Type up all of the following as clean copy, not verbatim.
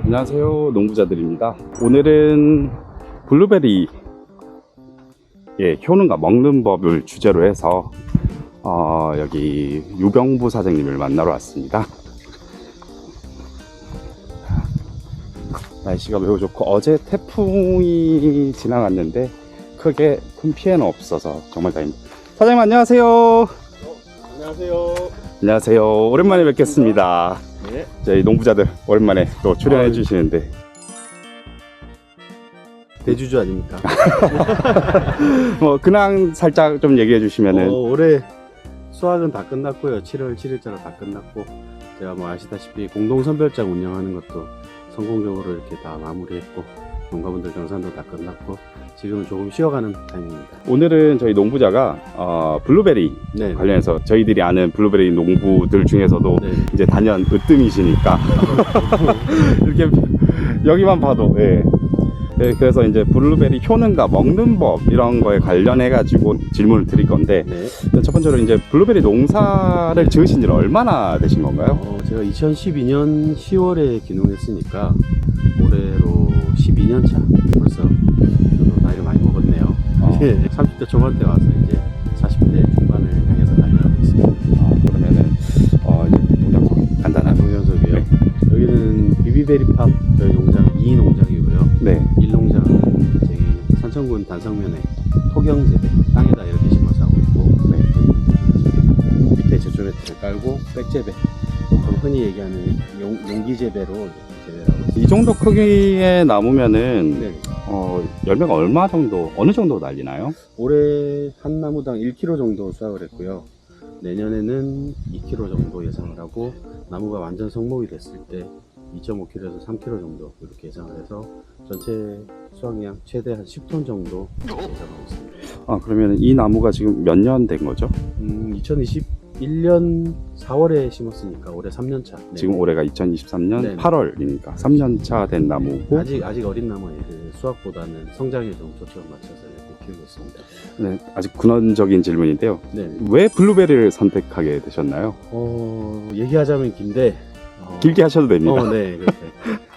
안녕하세요, 농부자들입니다. 오늘은 블루베리 효능과 먹는 법을 주제로 해서 여기 유병부 사장님을 만나러 왔습니다. 날씨가 매우 좋고 어제 태풍이 지나갔는데 크게 큰 피해는 없어서 정말 다행입니다. 사장님 안녕하세요. 안녕하세요. 안녕하세요. 오랜만에 뵙겠습니다. 네. 저희 농부자들 오랜만에 또 출연해 주시는데 대주주 아닙니까? 뭐 근황 살짝 좀 얘기해 주시면은. 올해 수확은 다 끝났고요. 7월 7일자로 다 끝났고, 제가 뭐 아시다시피 공동선별장 운영하는 것도 성공적으로 이렇게 다 마무리했고, 농가분들 정산도 다 끝났고, 지금은 조금 쉬어가는 타이밍입니다. 오늘은 저희 농부자가 블루베리 네. 관련해서 저희들이 아는 블루베리 농부들 중에서도 네. 이제 단연 으뜸이시니까 이렇게 여기만 봐도 그래서 이제 블루베리 효능과 먹는 법 이런 거에 관련해 가지고 질문을 드릴 건데, 네. 첫 번째로 이제 블루베리 농사를 지으신 지 얼마나 되신 건가요? 제가 2012년 10월에 기농했으니까 올해로 12년 차. 벌써 저도 나이를 많이 먹었네요. 30대 초반때 와서 이제 40대 중반을 향해서 달려가고 있습니다. 그러면은 이제 농장 소개 간단하게. 농장석이요. 네. 여기는 비비베리팝 저희 농장 2 농장이고요. 네. 1 농장은 저기 산청군 단성면에 토경재배 땅에다 이렇게 심어서 하고 있고, 네. 밑에 제초매트를 깔고 백재배, 보통 흔히 얘기하는 용기재배로 재배를 하고 있습니다. 이 정도 크기의 나무면은 네. 열매가 얼마 정도, 어느 정도 날리나요? 올해 한 나무당 1kg 정도 수확을 했고요. 내년에는 2kg 정도 예상을 하고, 나무가 완전 성목이 됐을 때 2.5kg에서 3kg 정도 이렇게 예상을 해서 전체 수확량 최대 한 10톤 정도 예상하고 있습니다. 그러면 이 나무가 지금 몇 년 된 거죠? 2021년 4월에 심었으니까 올해 3년 차. 네. 지금 올해가 2023년 네. 8월이니까 3년 차 된 나무고. 아직 어린 나무에 수확보다는 성장에 좀 초점을 맞춰서 이렇게 키우고 있습니다. 네, 아직 근원적인 질문인데요. 네. 왜 블루베리를 선택하게 되셨나요? 얘기하자면 긴데 길게 하셔도 됩니다. 네. 그렇게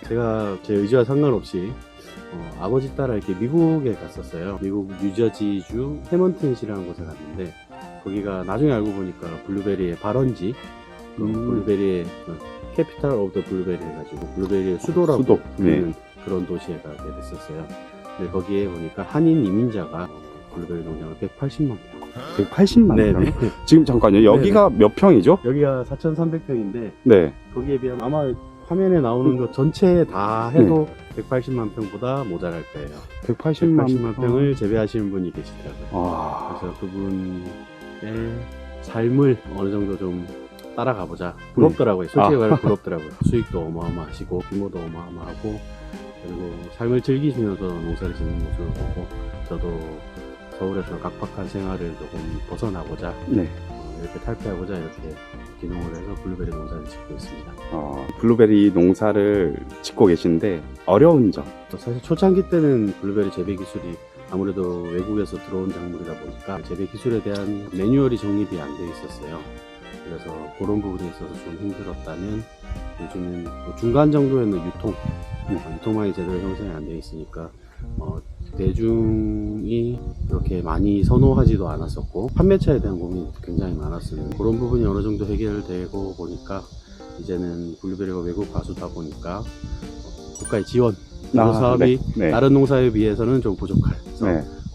제가 제 의지와 상관없이 아버지 따라 이렇게 미국에 갔었어요. 미국 뉴저지주 해먼튼시라는 곳에 갔는데, 거기가 나중에 알고 보니까 블루베리의 발원지, 블루베리의 캐피탈 오브 더 블루베리 해가지고 블루베리의 수도라고 수도. 부르는 그런 도시에 가게 됐었어요. 근데 거기에 보니까 한인 이민자가 블루베리 농장을 180만 평. 180만 네, 평? 네. 지금 잠깐요. 여기가 몇 평이죠? 여기가 4,300평인데 네. 거기에 비하면 아마 화면에 나오는 것 전체 다 해도 180만 평보다 모자랄 거예요. 180만 평을 재배하시는 분이 계시더라고요. 그래서 그분의 삶을 어느 정도 좀 따라가 보자. 부럽더라고요. 솔직히 말해 부럽더라고요. 수익도 어마어마하시고 규모도 어마어마하고, 그리고 삶을 즐기시면서 농사를 짓는 모습을 보고 저도 서울에서 각박한 생활을 조금 벗어나고자 이렇게 탈피하고자 이렇게 기농을 해서 블루베리 농사를 짓고 있습니다. 블루베리 농사를 짓고 계신데 어려운 점. 사실 초창기 때는 블루베리 재배 기술이 아무래도 외국에서 들어온 작물이다 보니까 재배 기술에 대한 매뉴얼이 정립이 안 돼 있었어요. 그래서 그런 부분에 있어서 좀 힘들었다면, 요즘은 뭐 중간 정도에는 유통망이 제대로 형성이 안 돼 있으니까 대중이 그렇게 많이 선호하지도 않았었고, 판매차에 대한 고민이 굉장히 많았어요. 그런 부분이 어느 정도 해결되고 보니까 이제는 블루베리가 외국 가수다 보니까 국가의 지원 사업이 다른 농사에 비해서는 좀 부족해서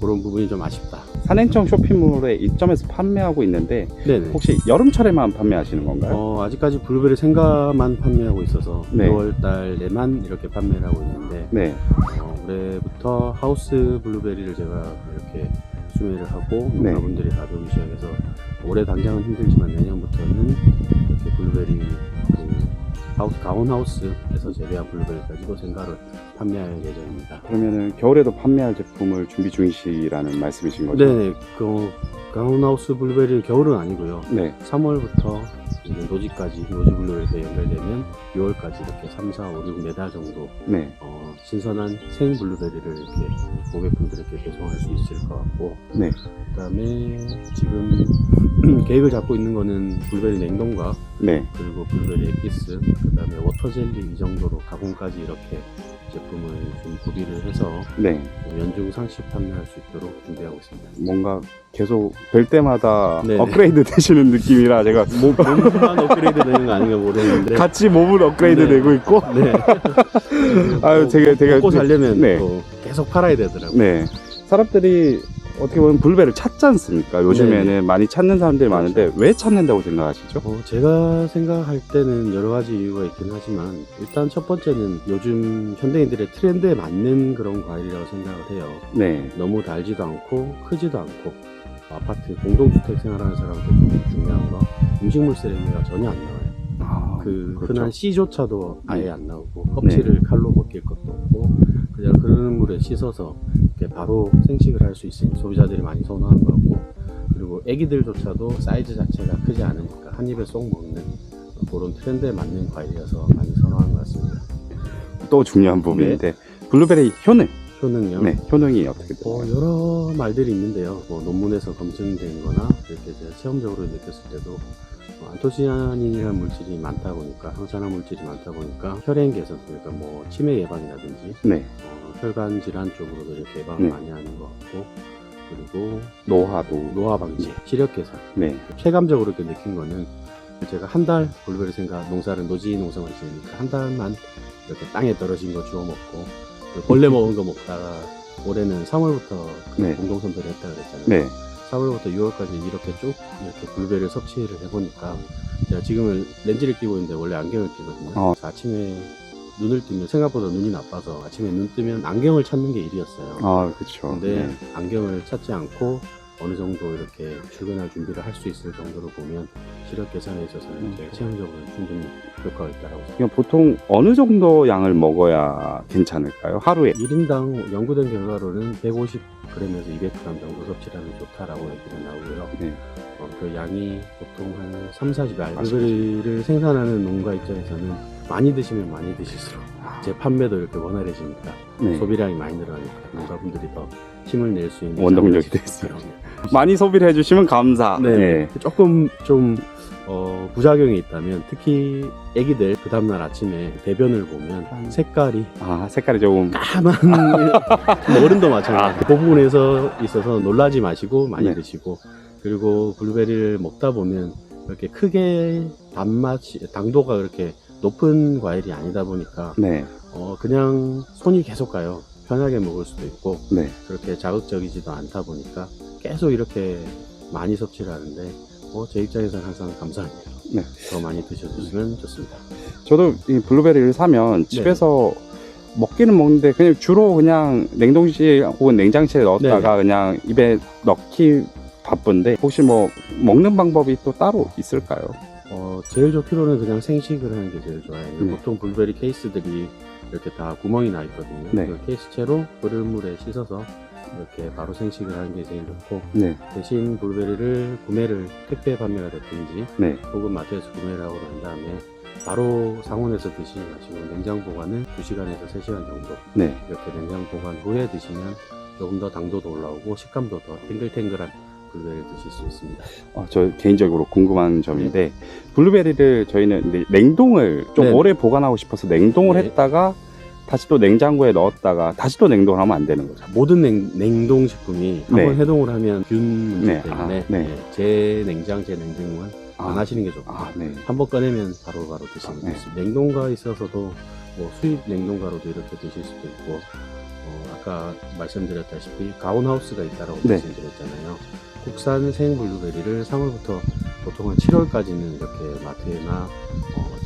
그런 부분이 좀 아쉽다. 산행청 쇼핑몰에 입점해서 판매하고 있는데, 네네. 혹시 여름철에만 판매하시는 건가요? 아직까지 블루베리 생과만 판매하고 있어서 네. 6월 달에만 이렇게 판매를 하고 있는데, 네. 올해부터 하우스 블루베리를 제가 이렇게 수매를 하고 농가분들이 가져오기 시작해서, 올해 당장은 힘들지만 내년부터는 이렇게 블루베리 가온하우스에서 재배한 블루베리까지도 생과를 판매할 예정입니다. 그러면은 겨울에도 판매할 제품을 준비 중이시라는 말씀이신 거죠? 네, 가운하우스 블루베리 겨울은 아니고요. 네. 3월부터 노지 블루베리가 연결되면 6월까지 이렇게 3, 4, 5, 6, 4달 정도 네. 신선한 생 블루베리를 이렇게 고객분들에게 배송할 수 있을 것 같고, 네. 그다음에 지금 계획을 잡고 있는 거는 블루베리 냉동과 네. 그리고 블루베리 엑기스, 그다음에 워터젤리 이 정도로 가공까지 이렇게 제품을 좀 구비를 해서 네. 연중 상시 판매할 수 있도록 준비하고 있습니다. 뭔가 계속 뵐 때마다 네네. 업그레이드 되시는 느낌이라 제가 몸만 업그레이드 되는 거 아닌가 모르겠는데 같이 몸을 업그레이드 네. 되고 있고. 네. 아유, 되게 먹고 살려면 네. 또 계속 팔아야 되더라고요. 네. 사람들이 어떻게 보면 블루베리를 찾지 않습니까? 요즘에는 네네. 많이 찾는 사람들이 그렇죠. 많은데 왜 찾는다고 생각하시죠? 제가 생각할 때는 여러 가지 이유가 있긴 하지만 일단 첫 번째는 요즘 현대인들의 트렌드에 맞는 그런 과일이라고 생각을 해요. 네. 너무 달지도 않고 크지도 않고 아파트 공동주택 생활하는 사람한테 좀 중요한 거 음식물 쓰레기가 전혀 안 나와요. 아, 그렇죠. 그렇죠. 흔한 씨조차도 아예 안 나오고 껍질을 칼로 벗길 것도 없고 그냥 흐르는 물에 씻어서 이렇게 바로 생식을 할 수 있으니 소비자들이 많이 선호하는 것 같고, 그리고 애기들조차도 사이즈 자체가 크지 않으니까 한 입에 쏙 먹는 그런 트렌드에 맞는 과일이어서 많이 선호하는 것 같습니다. 또 중요한 부분인데 블루베리 효능. 효능요? 네. 효능이 어떻게 돼요? 여러 말들이 있는데요. 논문에서 검증된 거나 이렇게 제가 체험적으로 느꼈을 때도 안토시아닌이라는 물질이 많다 보니까, 항산화 물질이 많다 보니까 혈행 개선, 그러니까 뭐 치매 예방이라든지 네. 혈관 질환 쪽으로도 이렇게 예방을 네. 많이 하는 것 같고, 그리고 노화도. 노화 방지, 시력 개선. 네. 체감적으로 이렇게 느낀 거는 제가 한 달 블루베리 농사를 노지 농사만 지으니까 한 달만 이렇게 땅에 떨어진 거 주워 먹고 벌레 먹은 거 먹다가 올해는 3월부터 네. 공동선별을 했다 그랬잖아요. 네. 4월부터 6월까지 이렇게 쭉 이렇게 블루베리를 섭취를 해보니까 제가 지금은 렌즈를 끼고 있는데 원래 안경을 끼거든요. 그래서 아침에 눈을 뜨면 생각보다 눈이 나빠서 아침에 눈 뜨면 안경을 찾는 게 일이었어요. 아, 그렇죠. 근데 네. 안경을 찾지 않고 어느 정도 이렇게 출근할 준비를 할 수 있을 정도로 보면 시력 개선에 있어서는 제가 체험적으로는 충분히 효과가 있다고 생각합니다. 그냥 보통 어느 정도 양을 먹어야 괜찮을까요? 하루에? 1인당 연구된 결과로는 150g에서 200g 정도 섭취를 하면 좋다라고 얘기가 나오고요. 네. 그 양이 보통 한 3, 40알. 블루베리를 생산하는 농가 입장에서는 많이 드시면 많이 드실수록 제 판매도 이렇게 원활해지니까 네. 소비량이 많이 늘어나니까 농가분들이 더 힘을 낼 수 있는 원동력이 자원이 됐어요. 있어요. 많이 소비를 해주시면 감사. 네. 조금 좀 부작용이 있다면 특히 애기들 그 다음날 아침에 대변을 보면 색깔이 아, 색깔이 조금. 까만 뭐 어른도 마찬가지. 그 부분에서 있어서 놀라지 마시고 많이 네. 드시고, 그리고 블루베리를 먹다 보면 이렇게 크게 당도가 그렇게 높은 과일이 아니다 보니까 네. 그냥 손이 계속 가요. 편하게 먹을 수도 있고 네. 그렇게 자극적이지도 않다 보니까 계속 이렇게 많이 섭취를 하는데 제 입장에서는 항상 감사합니다. 네. 더 많이 드셔주시면 좋습니다. 저도 이 블루베리를 사면 집에서 먹기는 먹는데 그냥 주로 그냥 냉동실 혹은 냉장실에 넣었다가 그냥 입에 넣기 바쁜데 혹시 뭐 먹는 방법이 또 따로 있을까요? 제일 좋기로는 그냥 생식을 하는 게 제일 좋아요. 네. 보통 블루베리 케이스들이 이렇게 다 구멍이 나 있거든요. 네. 그 케이스채로 흐르물에 씻어서 이렇게 바로 생식을 하는 게 제일 좋고, 네. 대신 블루베리를 택배 판매가 됐든지 네. 혹은 마트에서 구매를 하고 난 다음에 바로 상온에서 드시지 마시고 냉장 보관을 2시간에서 3시간 정도 네. 이렇게 냉장 보관 후에 드시면 조금 더 당도도 올라오고 식감도 더 탱글탱글한 블루베리를 드실 수 있습니다. 저 개인적으로 궁금한 점인데 블루베리를 저희는 이제 냉동을 좀 네. 오래 보관하고 싶어서 냉동을 네. 했다가 다시 또 냉장고에 넣었다가 다시 또 냉동을 하면 안 되는 거죠. 모든 냉동식품이 한번 네. 해동을 하면 균 문제 네. 때문에 네. 재냉장, 재냉동은 안 하시는 게 좋고 네. 한번 꺼내면 바로바로 드시면 네. 좋습니다. 냉동가 있어서도 뭐 수입 냉동가로도 이렇게 드실 수도 있고, 아까 말씀드렸다시피 가온하우스가 있다라고 네. 말씀드렸잖아요. 국산 생 블루베리를 3월부터 보통 한 7월까지는 이렇게 마트나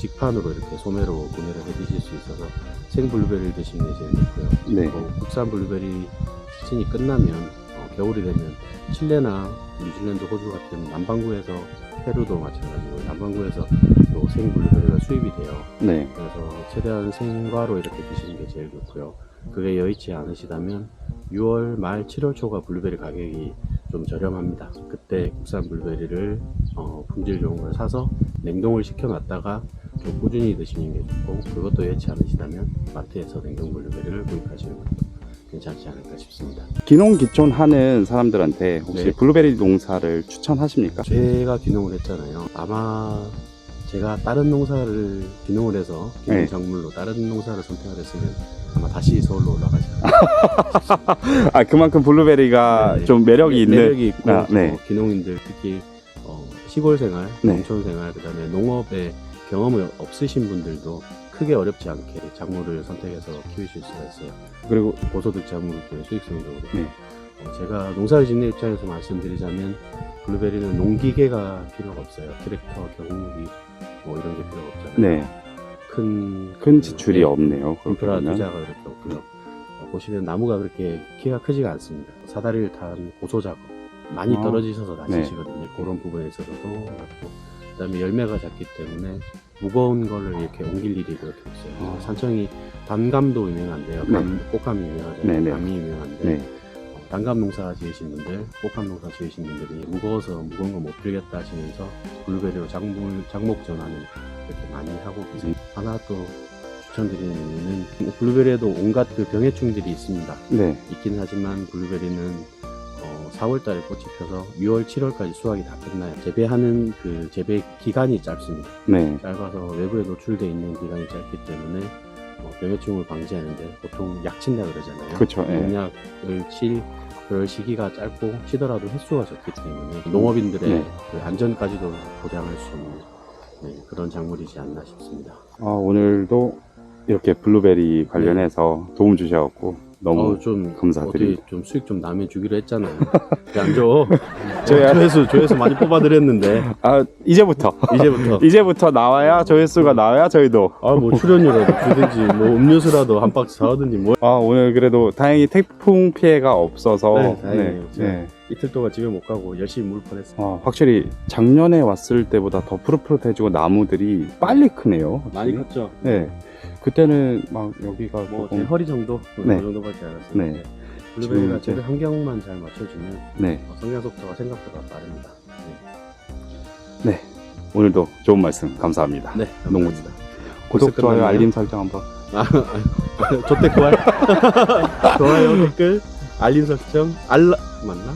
직판으로 이렇게 소매로 구매를 해 드실 수 있어서 생 블루베리를 드시는 게 제일 좋고요. 네. 국산 블루베리 시즌이 끝나면 겨울이 되면 칠레나 뉴질랜드, 호주 같은 남반구에서, 페루도 마찬가지고 남반구에서 또 생 블루베리가 수입이 돼요. 네. 그래서 최대한 생과로 이렇게 드시는 게 제일 좋고요. 그게 여의치 않으시다면 6월 말 7월 초가 블루베리 가격이 좀 저렴합니다. 그때 국산 블루베리를 품질 좋은 걸 사서 냉동을 시켜놨다가 좀 꾸준히 드시는 게 좋고, 그것도 여의치 않으시다면 마트에서 냉동 블루베리를 구입하시는 것도 괜찮지 않을까 싶습니다. 귀농귀촌 하는 사람들한테 혹시 네. 블루베리 농사를 추천하십니까? 제가 귀농을 했잖아요. 아마 제가 다른 농사를 귀농을 해서 귀농 네. 작물로 다른 농사를 선택을 했으면 아마 다시 서울로 올라가지 않을까 싶습니다. 아, 그만큼 블루베리가 네. 좀 매력이 있는. 매력이 있고, 아, 네. 귀농인들 특히 시골 생활, 네. 농촌 생활, 그다음에 농업에 경험이 없으신 분들도 크게 어렵지 않게 작물을 선택해서 키우실 수가 있어요. 그리고 고소득 작물을 통해 수익성도 그렇고. 네. 제가 농사를 짓는 입장에서 말씀드리자면 블루베리는 농기계가 필요가 없어요. 트랙터, 경운기 뭐 이런 게 필요가 없잖아요. 네, 큰 지출이 없네요. 인프라 그러면. 투자가 그렇게 없고요. 보시면 나무가 그렇게 키가 크지가 않습니다. 사다리를 탄 고소 작업 많이 아, 떨어지셔서 다치시거든요. 그런 부분에 있어서도 맞고, 그다음에 열매가 작기 때문에 무거운 거를 이렇게 옮길 일이 그렇게 없어요. 아. 산청이 단감도 유명한데요. 네. 꽃감이 유명하잖아요. 네네. 감이 유명한데 네. 단감 농사 지으신 분들, 꽃감 농사 지으신 분들이 무거워서 무거운 거 못 들겠다 하시면서 블루베리로 작목 전환을 이렇게 많이 하고 계세요. 하나 또 추천드리는 이유는 블루베리에도 온갖 그 병해충들이 있습니다. 네. 있긴 하지만 블루베리는 4월달에 꽃이 펴서 6월, 7월까지 수확이 다 끝나요. 재배하는 그 재배 기간이 짧습니다. 네. 짧아서 외부에 노출되어 있는 기간이 짧기 때문에 병해충을 방지하는데 보통 약 친다 그러잖아요. 그렇죠. 예. 농약을 칠 그럴 시기가 짧고 치더라도 횟수가 적기 때문에 농업인들의 네. 그 안전까지도 보장할 수 있는 그런 작물이지 않나 싶습니다. 오늘도 이렇게 블루베리 관련해서 도움 주셔갖고 너무 좀 감사드립니다. 어디 좀 수익 좀 나면 주기로 했잖아요. 왜 안 줘? 저희가- 조회수 많이 뽑아드렸는데 이제부터 나와야 조회수가 나와야 저희도. 뭐 출연료라도 주든지 뭐 음료수라도 한 박스 사오든지 뭐. 오늘 그래도 다행히 태풍 피해가 없어서. 네, 다행이에요. 네. 이틀 동안 집에 못 가고 열심히 물 보냈어요. 확실히 작년에 왔을 때보다 더 푸릇푸릇해지고 나무들이 빨리 크네요. 많이 확실히. 컸죠. 네. 그때는 막 여기가 뭐 조금. 제 허리 정도 네. 그 정도밖에 안 했어요. 네. 블루베리가 지금 재배 환경만 잘 맞춰주면 네. 성장 속도가 생각보다 빠릅니다. 네. 오늘도 좋은 말씀 감사합니다. 네, 농구지다. 구독, 벌써 좋아요, 끝났나요? 알림 설정 한번. 조댓글 좋아요, 댓글, 알림 설정, 맞나?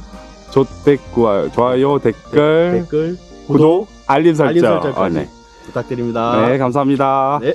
좋아요, 댓글, 댓글, 구독, 알림 설정. 알림 설정까지 네. 부탁드립니다. 네, 감사합니다. 네.